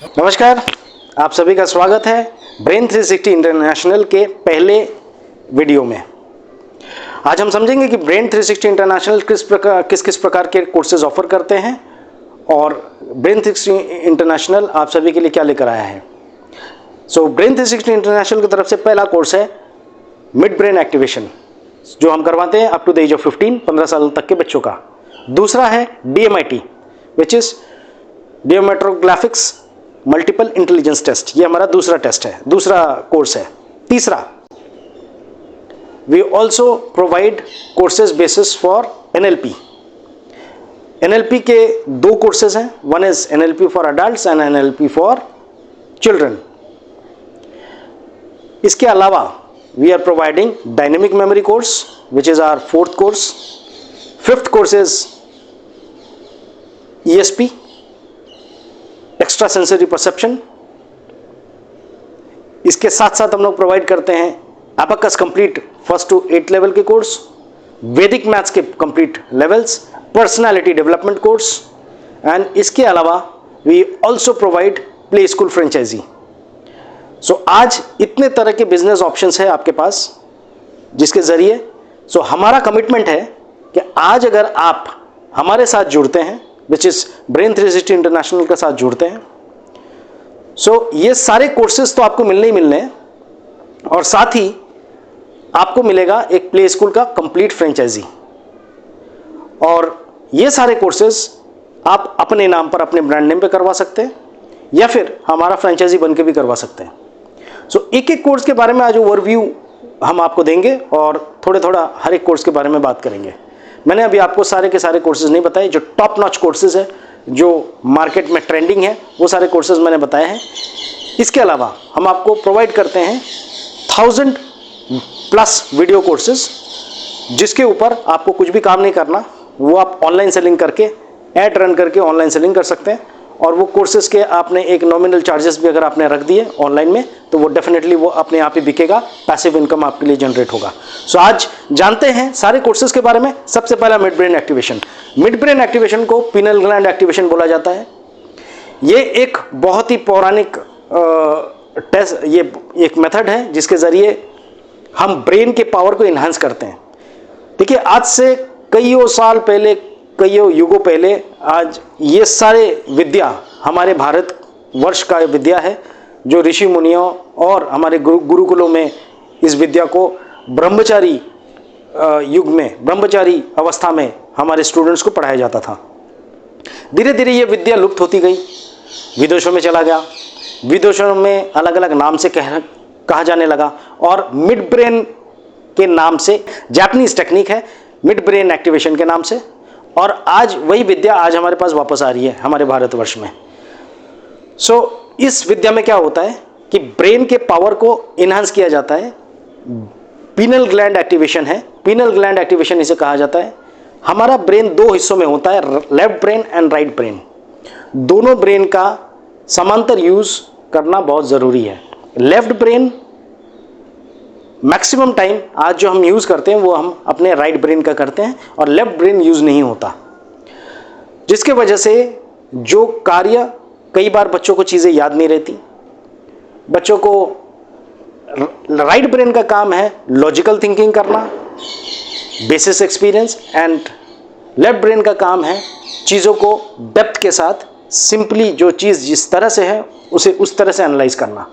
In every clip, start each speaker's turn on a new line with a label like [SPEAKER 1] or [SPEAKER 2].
[SPEAKER 1] नमस्कार, आप सभी का स्वागत है ब्रेन 360 इंटरनेशनल के पहले वीडियो में। आज हम समझेंगे कि ब्रेन 360 इंटरनेशनल किस किस प्रकार के कोर्सेज ऑफर करते हैं और ब्रेन 360 इंटरनेशनल आप सभी के लिए क्या लेकर आया है। ब्रेन 360 इंटरनेशनल की तरफ से पहला कोर्स है मिड ब्रेन एक्टिवेशन, जो हम करवाते हैं up to the age of 15 साल तक के बच्चों का। दूसरा है DMIT, which is dermatoglyphics multiple intelligence test. ये हमारा दूसरा टेस्ट है, दूसरा कोर्स है। तीसरा, we also provide courses basis for NLP। NLP के दो कोर्सेज हैं, one is NLP for adults and NLP for children. इसके अलावा we are providing dynamic memory course, which is our fourth course. Fifth course is ESP, extra sensory perception. इसके साथ साथ हम लोग प्रोवाइड करते हैं abacus complete 1st to 8th level के कोर्स, वैदिक मैथ्स के complete levels, personality development course, and इसके अलावा we also provide play school franchisee. आज इतने तरह के बिजनेस ऑप्शंस है आपके पास, जिसके जरिए हमारा कमिटमेंट है कि आज अगर आप हमारे साथ जुड़ते हैं, विच इज ब्रेन 360 इंटरनेशनल के साथ जुड़ते हैं, ये सारे कोर्सेज तो आपको मिलने ही मिलने हैं, और साथ ही आपको मिलेगा एक प्ले स्कूल का कंप्लीट फ्रेंचाइजी। और ये सारे कोर्सेज आप अपने नाम पर, अपने ब्रांड नेम पे करवा सकते हैं, या फिर हमारा फ्रेंचाइजी बन के भी करवा सकते हैं। एक एक कोर्स के बारे में आज ओवरव्यू हम आपको देंगे और थोड़ा हर एक कोर्स के बारे में बात करेंगे। मैंने अभी आपको सारे के सारे कोर्सेज नहीं बताए, जो टॉप नॉच कोर्सेज है, जो मार्केट में ट्रेंडिंग है, वो सारे कोर्सेज मैंने बताए हैं। इसके अलावा हम आपको प्रोवाइड करते हैं 1000+ वीडियो कोर्सेज, जिसके ऊपर आपको कुछ भी काम नहीं करना, वो आप ऑनलाइन सेलिंग करके, ऐड रन करके ऑनलाइन सेलिंग कर सकते हैं। और वो कोर्सेज के आपने एक नॉमिनल चार्जेस भी अगर आपने रख दिए ऑनलाइन में, तो वो डेफिनेटली वो अपने आप ही बिकेगा, पैसिव इनकम आपके लिए जनरेट होगा। आज जानते हैं सारे कोर्सेज के बारे में। सबसे पहला mid brain activation. Mid brain activation को पिनल ग्लैंड एक्टिवेशन बोला जाता है। ये एक बहुत ही पौराणिक टेस्ट, ये एक मेथड है जिसके जरिए हम ब्रेन के पावर को इन्हांस करते हैं। देखिए, आज से कईयों साल पहले, कईयों युगों पहले, आज ये सारे विद्या हमारे भारत वर्ष का विद्या है, जो ऋषि मुनियों और हमारे गुरुकुलों में इस विद्या को ब्रह्मचारी युग में, ब्रह्मचारी अवस्था में हमारे स्टूडेंट्स को पढ़ाया जाता था। धीरे धीरे ये विद्या लुप्त होती गई, विदेशों में चला गया, विदेशों में अलग अलग नाम से कहा जाने लगा, और मिड ब्रेन के नाम से जापानीज टेक्निक है, मिड ब्रेन एक्टिवेशन के नाम से। और आज वही विद्या आज हमारे पास वापस आ रही है हमारे भारतवर्ष में। इस विद्या में क्या होता है कि ब्रेन के पावर को इन्हांस किया जाता है। पिनल ग्लैंड एक्टिवेशन है, पिनल ग्लैंड एक्टिवेशन इसे कहा जाता है। हमारा ब्रेन दो हिस्सों में होता है, left brain and right brain. दोनों ब्रेन का समांतर यूज करना बहुत जरूरी है। लेफ्ट ब्रेन मैक्सिमम टाइम आज जो हम यूज करते हैं वो हम अपने राइट ब्रेन का करते हैं, और लेफ्ट ब्रेन यूज नहीं होता, जिसके वजह से जो कार्य, कई बार बच्चों को चीजें याद नहीं रहती। बच्चों को राइट ब्रेन का काम है लॉजिकल थिंकिंग करना, basis experience, and left brain का काम है चीजों को डेप्थ के साथ, सिंपली जो चीज जिस तरह से है उसे उस तरह से एनालाइज करना।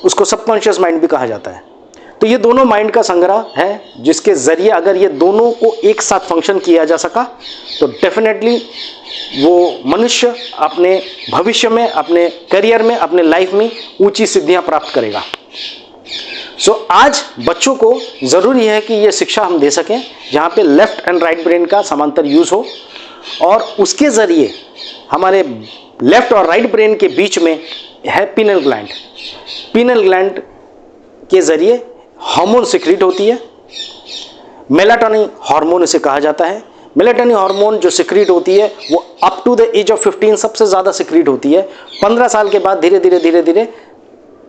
[SPEAKER 1] उसको सबकॉन्शियस माइंड भी कहा जाता है। तो ये दोनों माइंड का संग्रह है, जिसके जरिए अगर ये दोनों को एक साथ फंक्शन किया जा सका, तो डेफिनेटली वो मनुष्य अपने भविष्य में, अपने करियर में, अपने लाइफ में ऊंची सिद्धियां प्राप्त करेगा। आज बच्चों को जरूरी है कि ये शिक्षा हम दे सकें, जहां पे लेफ्ट एंड राइट ब्रेन का समांतर यूज हो, और उसके जरिए हमारे लेफ्ट और राइट ब्रेन के बीच में है पिनल ग्लैंड। पिनल ग्लैंड के जरिए हार्मोन सिक्रीट होती है, मेलाटोनिन हार्मोन इसे कहा जाता है। मेलाटोनिन हार्मोन जो सिक्रीट होती है वो up to the age of 15 सबसे ज्यादा सिक्रीट होती है। 15 साल के बाद धीरे धीरे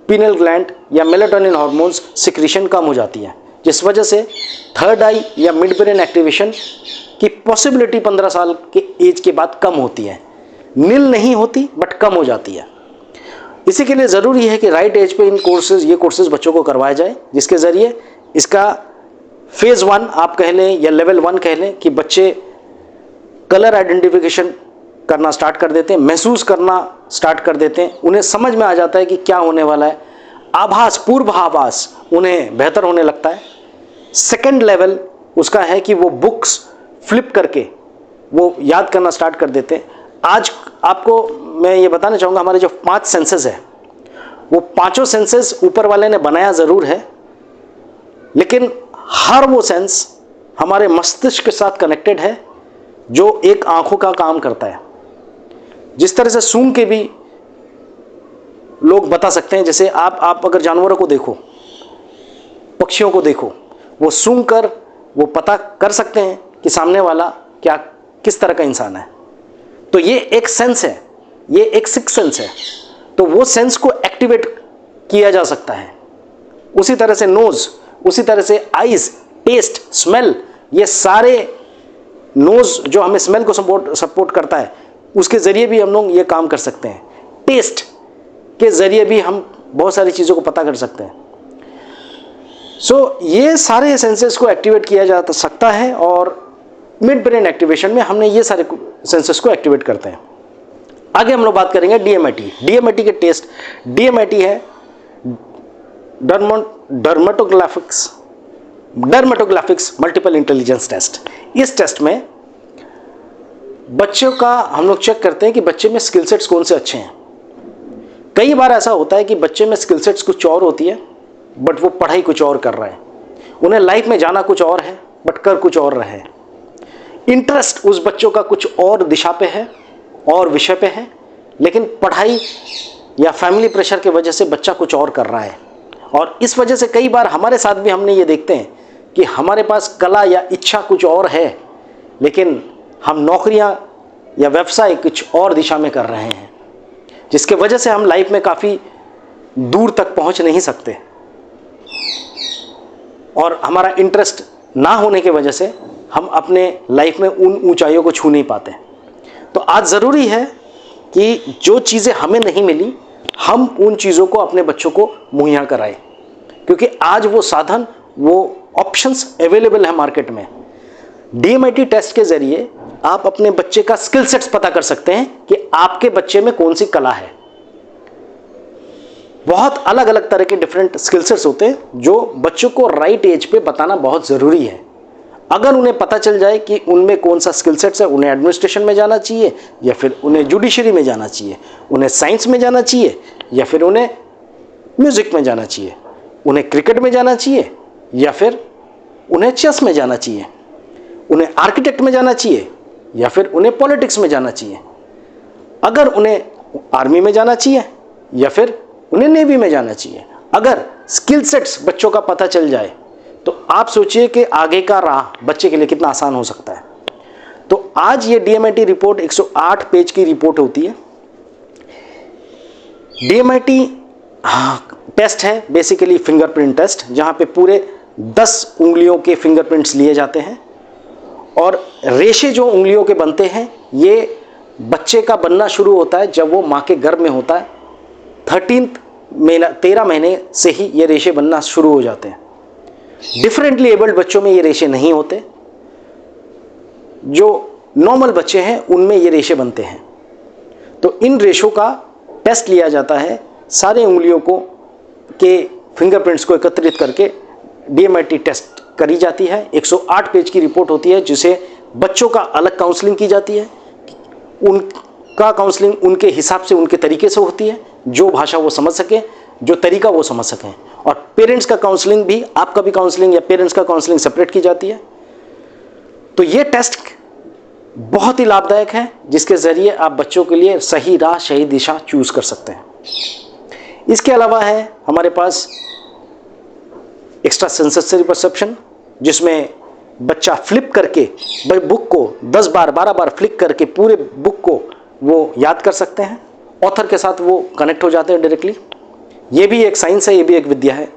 [SPEAKER 1] पिनल ग्लैंड या मेलाटोनिन हार्मोन्स सिक्रीशन कम हो जाती है, जिस वजह से थर्ड आई या मिड ब्रेन एक्टिवेशन की पॉसिबिलिटी 15 साल के एज के बाद कम होती है। नील नहीं होती बट कम हो जाती है। इसी के लिए ज़रूरी है कि राइट एज पे ये कोर्सेज बच्चों को करवाया जाए, जिसके ज़रिए इसका फेज़ 1 आप कह लें या लेवल 1 कह लें कि बच्चे कलर आइडेंटिफिकेशन करना स्टार्ट कर देते हैं, महसूस करना स्टार्ट कर देते हैं, उन्हें समझ में आ जाता है कि क्या होने वाला है, आभास, पूर्वाभास उन्हें बेहतर होने लगता है। सेकंड लेवल उसका है कि वो बुक्स फ्लिप करके वो याद करना स्टार्ट कर देते हैं। आज आपको मैं ये बताना चाहूँगा, हमारे जो 5 सेंसेस है वो पांचों सेंसेस ऊपर वाले ने बनाया ज़रूर है, लेकिन हर वो सेंस हमारे मस्तिष्क के साथ कनेक्टेड है जो एक आंखों का काम करता है। जिस तरह से सूंघ के भी लोग बता सकते हैं, जैसे आप अगर जानवरों को देखो, पक्षियों को देखो, वो सूंघ कर वो पता कर सकते हैं कि सामने वाला किस तरह का इंसान है। तो ये एक सेंस है, ये एक सिक्स सेंस है, तो वो सेंस को एक्टिवेट किया जा सकता है। उसी तरह से नोज, उसी तरह से आइज, टेस्ट, स्मेल, ये सारे नोज जो हमें स्मेल को सपोर्ट करता है, उसके ज़रिए भी हम लोग ये काम कर सकते हैं। टेस्ट के ज़रिए भी हम बहुत सारी चीज़ों को पता कर सकते हैं। ये सारे सेंसेस को एक्टिवेट किया जा सकता है और मिड ब्रेन एक्टिवेशन में हमने ये सारे सेंसेस को एक्टिवेट करते हैं। आगे हम लोग बात करेंगे डीएमआईटी। डीएमआईटी के टेस्ट, डीएमआईटी है डर्मेटोग्राफिक्स मल्टीपल इंटेलिजेंस टेस्ट। इस टेस्ट में बच्चों का हम लोग चेक करते हैं कि बच्चे में स्किल सेट्स कौन से अच्छे हैं। कई बार ऐसा होता है कि बच्चे में स्किल सेट्स कुछ और होती है बट वो पढ़ाई कुछ और कर रहा है, उन्हें लाइफ में जाना कुछ और है बट कर कुछ और रहे हैं। इंटरेस्ट उस बच्चों का कुछ और दिशा पे है और विषय पे है, लेकिन पढ़ाई या फैमिली प्रेशर की वजह से बच्चा कुछ और कर रहा है। और इस वजह से कई बार हमारे साथ भी हमने ये देखते हैं कि हमारे पास कला या इच्छा कुछ और है, लेकिन हम नौकरियां या व्यवसाय कुछ और दिशा में कर रहे हैं, जिसके वजह से हम लाइफ में काफ़ी दूर तक पहुंच नहीं सकते और हमारा इंटरेस्ट ना होने की वजह से हम अपने लाइफ में उन ऊंचाइयों को छू नहीं पाते। तो आज ज़रूरी है कि जो चीज़ें हमें नहीं मिली, हम उन चीज़ों को अपने बच्चों को मुहैया कराएं, क्योंकि आज वो साधन, वो ऑप्शंस अवेलेबल है मार्केट में। डीएमआईटी टेस्ट के ज़रिए आप अपने बच्चे का स्किल सेट्स पता कर सकते हैं कि आपके बच्चे में कौन सी कला है। बहुत अलग अलग तरह के डिफरेंट स्किल सेट्स होते हैं जो बच्चों को राइट एज पे बताना बहुत ज़रूरी है। अगर उन्हें पता चल जाए कि उनमें कौन सा स्किल सेट्स है, उन्हें एडमिनिस्ट्रेशन में जाना चाहिए या फिर उन्हें जुडिशरी में जाना चाहिए, उन्हें साइंस में जाना चाहिए या फिर उन्हें म्यूज़िक में जाना चाहिए, उन्हें क्रिकेट में जाना चाहिए या फिर उन्हें चेस में जाना चाहिए, उन्हें आर्किटेक्ट में जाना चाहिए या फिर उन्हें पॉलिटिक्स में जाना चाहिए, अगर उन्हें आर्मी में जाना चाहिए या फिर उन्हें नेवी में जाना चाहिए। अगर स्किल सेट्स बच्चों का पता चल जाए तो आप सोचिए कि आगे का राह बच्चे के लिए कितना आसान हो सकता है। तो आज ये डीएमआईटी रिपोर्ट 108 पेज की रिपोर्ट होती है। डीएमआईटी टेस्ट है बेसिकली फिंगरप्रिंट टेस्ट, जहां पे पूरे 10 उंगलियों के फिंगरप्रिंट्स लिए जाते हैं और रेशे जो उंगलियों के बनते हैं ये बच्चे का बनना शुरू होता है जब वो माँ के गर्भ में होता है। 13 महीने से ही ये रेशे बनना शुरू हो जाते हैं। डिफरेंटली एबल्ड बच्चों में ये रेशे नहीं होते, जो नॉर्मल बच्चे हैं उनमें ये रेशे बनते हैं। तो इन रेशों का टेस्ट लिया जाता है, सारे उंगलियों को के फिंगरप्रिंट्स को एकत्रित करके डीएमआईटी टेस्ट करी जाती है। 108 पेज की रिपोर्ट होती है, जिसे बच्चों का अलग काउंसलिंग की जाती है। उनका काउंसलिंग उनके हिसाब से, उनके तरीके से होती है, जो भाषा वो समझ सके, जो तरीका वो समझ सकें। और पेरेंट्स का काउंसलिंग भी, आपका भी काउंसलिंग या पेरेंट्स का काउंसलिंग सेपरेट की जाती है। तो ये टेस्ट बहुत ही लाभदायक है, जिसके ज़रिए आप बच्चों के लिए सही राह, सही दिशा चूज़ कर सकते हैं। इसके अलावा है हमारे पास एक्स्ट्रा सेंसरी परसेप्शन, जिसमें बच्चा फ्लिप करके बुक को 10 बार 12 बार फ्लिप करके पूरे बुक को वो याद कर सकते हैं। ऑथर के साथ वो कनेक्ट हो जाते हैं डायरेक्टली। ये भी एक साइंस है, ये भी एक विद्या है।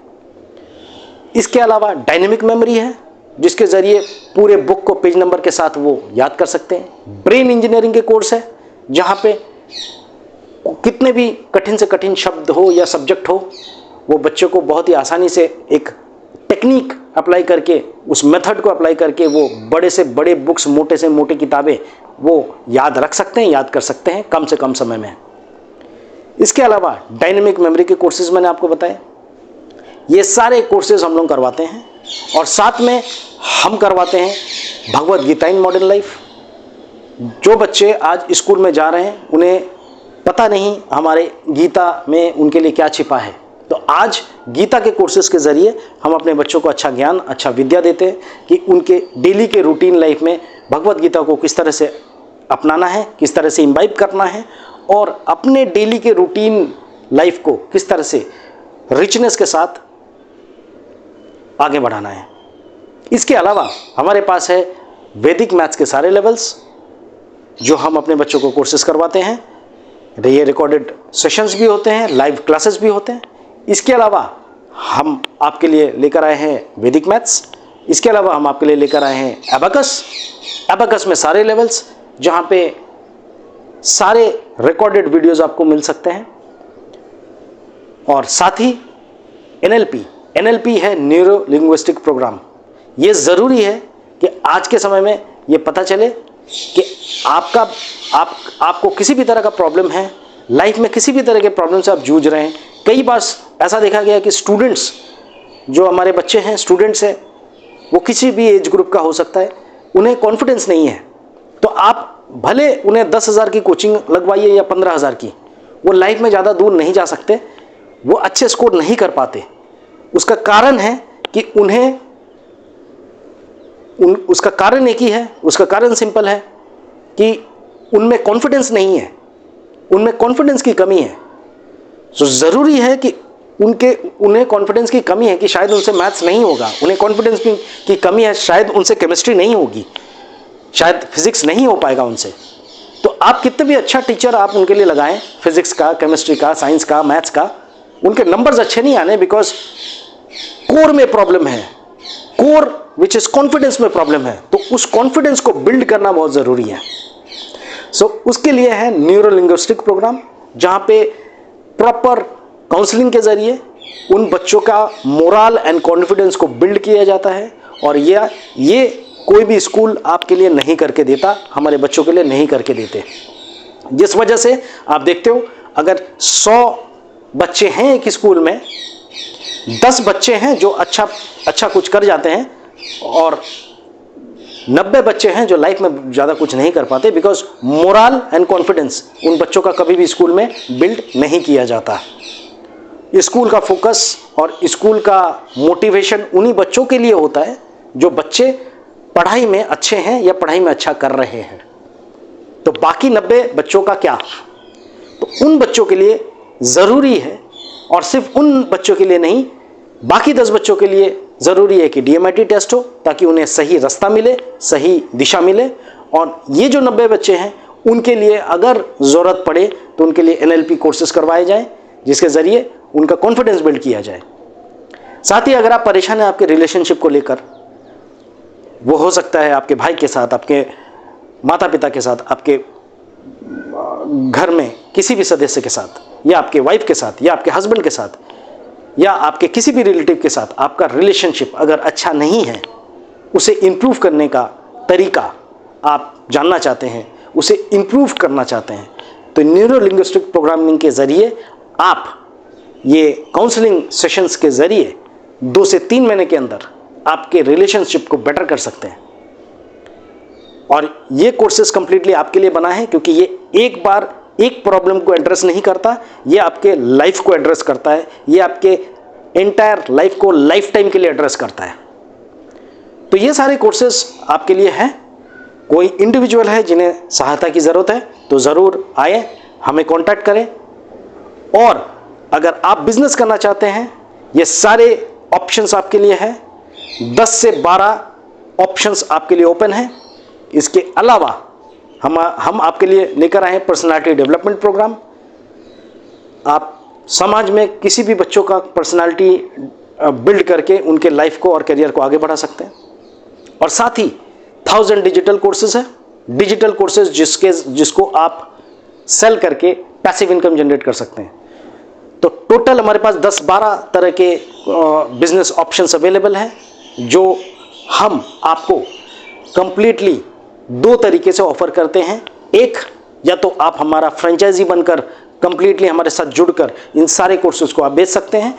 [SPEAKER 1] इसके अलावा डायनेमिक मेमोरी है, जिसके ज़रिए पूरे बुक को पेज नंबर के साथ वो याद कर सकते हैं। ब्रेन इंजीनियरिंग के कोर्स है, जहाँ पे कितने भी कठिन से कठिन शब्द हो या सब्जेक्ट हो, वो बच्चों को बहुत ही आसानी से एक टेक्निक अप्लाई करके, उस मेथड को अप्लाई करके वो बड़े से बड़े बुक्स, मोटे से मोटी किताबें वो याद रख सकते हैं, याद कर सकते हैं कम से कम समय में। इसके अलावा डायनेमिक मेमोरी के कोर्सेज मैंने आपको बताए, ये सारे कोर्सेज हम लोग करवाते हैं। और साथ में हम करवाते हैं Bhagavad Gita in modern life. जो बच्चे आज स्कूल में जा रहे हैं उन्हें पता नहीं हमारे गीता में उनके लिए क्या छिपा है, तो आज गीता के कोर्सेज के ज़रिए हम अपने बच्चों को अच्छा ज्ञान, अच्छा विद्या देते हैं कि उनके डेली के रूटीन लाइफ में भगवत गीता को किस तरह से अपनाना है, किस तरह से इम्बाइब करना है, और अपने डेली के रूटीन लाइफ को किस तरह से रिचनेस के साथ आगे बढ़ाना है। इसके अलावा हमारे पास है वैदिक मैथ्स के सारे लेवल्स जो हम अपने बच्चों को कोर्सेज करवाते हैं। ये रिकॉर्डेड सेशंस भी होते हैं, लाइव क्लासेस भी होते हैं। इसके अलावा हम आपके लिए लेकर आए हैं वैदिक मैथ्स। इसके अलावा हम आपके लिए लेकर आए हैं एबाकस। एबाकस में सारे लेवल्स, जहाँ पे सारे रिकॉर्डेड वीडियोस आपको मिल सकते हैं। और साथ ही एनएलपी है न्यूरो लिंग्विस्टिक प्रोग्राम। ये ज़रूरी है कि आज के समय में ये पता चले कि आपको किसी भी तरह का प्रॉब्लम है, लाइफ में किसी भी तरह के प्रॉब्लम से आप जूझ रहे हैं। कई बार ऐसा देखा गया कि स्टूडेंट्स, जो हमारे बच्चे हैं, स्टूडेंट्स हैं, वो किसी भी एज ग्रुप का हो सकता है, उन्हें कॉन्फिडेंस नहीं है, तो आप भले उन्हें 10,000 की कोचिंग लगवाइए या 15,000 की, वो लाइफ में ज़्यादा दूर नहीं जा सकते, वो अच्छे स्कोर नहीं कर पाते। उसका कारण है कि उसका कारण एक ही है, उसका कारण सिंपल है कि उनमें कॉन्फिडेंस नहीं है, उनमें कॉन्फिडेंस की कमी है। तो ज़रूरी है कि उन्हें कॉन्फिडेंस की कमी है कि शायद उनसे मैथ्स नहीं होगा, उन्हें कॉन्फिडेंस की कमी है, शायद उनसे केमिस्ट्री नहीं होगी, शायद फिजिक्स नहीं हो पाएगा उनसे। तो आप कितने भी अच्छा टीचर आप उनके लिए लगाएं, फिजिक्स का, केमिस्ट्री का, साइंस का, मैथ्स का, उनके नंबर्स अच्छे नहीं आने, बिकॉज कोर में प्रॉब्लम है, कोर विच इज कॉन्फिडेंस में प्रॉब्लम है। तो उस कॉन्फिडेंस को बिल्ड करना बहुत ज़रूरी है। उसके लिए है न्यूरो लिंग्विस्टिक प्रोग्राम, जहाँ पे प्रॉपर काउंसलिंग के ज़रिए उन बच्चों का मोरल एंड कॉन्फिडेंस को बिल्ड किया जाता है। और ये कोई भी स्कूल आपके लिए नहीं करके देता, हमारे बच्चों के लिए नहीं करके देते। जिस वजह से आप देखते हो, अगर 100 बच्चे हैं एक स्कूल में, 10 बच्चे हैं जो अच्छा कुछ कर जाते हैं, और 90 बच्चे हैं जो लाइफ में ज़्यादा कुछ नहीं कर पाते, बिकॉज मोरल एंड कॉन्फिडेंस उन बच्चों का कभी भी स्कूल में बिल्ड नहीं किया जाता। स्कूल का फोकस और स्कूल का मोटिवेशन उन्हीं बच्चों के लिए होता है जो बच्चे पढ़ाई में अच्छे हैं या पढ़ाई में अच्छा कर रहे हैं। तो बाकी 90 बच्चों का क्या? तो उन बच्चों के लिए ज़रूरी है, और सिर्फ उन बच्चों के लिए नहीं, बाकी 10 बच्चों के लिए ज़रूरी है कि DMIT टेस्ट हो, ताकि उन्हें सही रास्ता मिले, सही दिशा मिले। और ये जो 90 बच्चे हैं, उनके लिए अगर ज़रूरत पड़े तो उनके लिए NLP कोर्सेज करवाए जाएं, जिसके ज़रिए उनका कॉन्फिडेंस बिल्ड किया जाए। साथ ही अगर आप परेशान हैं आपके रिलेशनशिप को लेकर, वो हो सकता है आपके भाई के साथ, आपके माता पिता के साथ, आपके घर में किसी भी सदस्य के साथ, या आपके वाइफ के साथ, या आपके हस्बैंड के साथ, या आपके किसी भी रिलेटिव के साथ आपका रिलेशनशिप अगर अच्छा नहीं है, उसे इम्प्रूव करने का तरीका आप जानना चाहते हैं, उसे इम्प्रूव करना चाहते हैं, तो न्यूरो लिंग्विस्टिक प्रोग्रामिंग के ज़रिए आप ये काउंसलिंग सेशंस के ज़रिए 2 से 3 महीने के अंदर आपके रिलेशनशिप को बेटर कर सकते हैं। और ये कोर्सेज कंप्लीटली आपके लिए बना है, क्योंकि ये एक बार एक प्रॉब्लम को एड्रेस नहीं करता, ये आपके लाइफ को एड्रेस करता है, ये आपके एंटायर लाइफ को लाइफ टाइम के लिए एड्रेस करता है। तो ये सारे कोर्सेज आपके लिए हैं। कोई इंडिविजुअल है जिन्हें सहायता की ज़रूरत है तो ज़रूर आए, हमें कांटेक्ट करें। और अगर आप बिजनेस करना चाहते हैं, ये सारे ऑप्शंस आपके लिए हैं। 10 से 12 ऑप्शंस आपके लिए ओपन हैं। इसके अलावा हम आपके लिए लेकर आए पर्सनालिटी डेवलपमेंट प्रोग्राम। आप समाज में किसी भी बच्चों का पर्सनालिटी बिल्ड करके उनके लाइफ को और करियर को आगे बढ़ा सकते हैं। और साथ ही 1000 डिजिटल कोर्सेज है, डिजिटल कोर्सेज जिसको आप सेल करके पैसिव इनकम जनरेट कर सकते हैं। तो टोटल हमारे पास 10-12 तरह के बिजनेस ऑप्शंस अवेलेबल हैं, जो हम आपको कंप्लीटली 2 तरीके से ऑफर करते हैं। एक, या तो आप हमारा फ्रेंचाइजी बनकर कंप्लीटली हमारे साथ जुड़कर इन सारे कोर्सेज को आप बेच सकते हैं,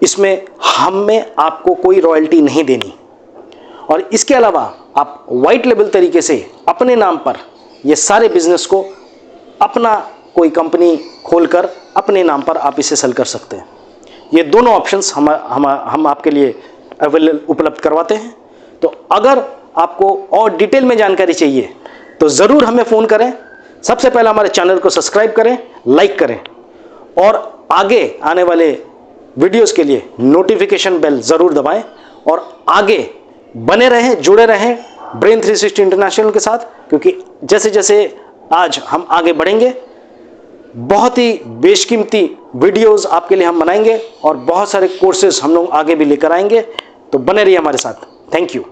[SPEAKER 1] इसमें हमें आपको कोई रॉयल्टी नहीं देनी। और इसके अलावा आप वाइट लेबल तरीके से अपने नाम पर ये सारे बिजनेस को अपना कोई कंपनी खोलकर अपने नाम पर आप इसे सेल कर सकते हैं। ये दोनों ऑप्शंस हम आपके लिए उपलब्ध करवाते हैं। तो अगर आपको और डिटेल में जानकारी चाहिए तो ज़रूर हमें फ़ोन करें। सबसे पहले हमारे चैनल को सब्सक्राइब करें, लाइक करें और आगे आने वाले वीडियोस के लिए नोटिफिकेशन बेल ज़रूर दबाएं और आगे बने रहें, जुड़े रहें ब्रेन 360 इंटरनेशनल के साथ, क्योंकि जैसे जैसे आज हम आगे बढ़ेंगे बहुत ही बेशकीमती वीडियोस आपके लिए हम बनाएंगे और बहुत सारे कोर्सेज हम लोग आगे भी लेकर आएंगे। तो बने रहिए हमारे साथ। Thank you.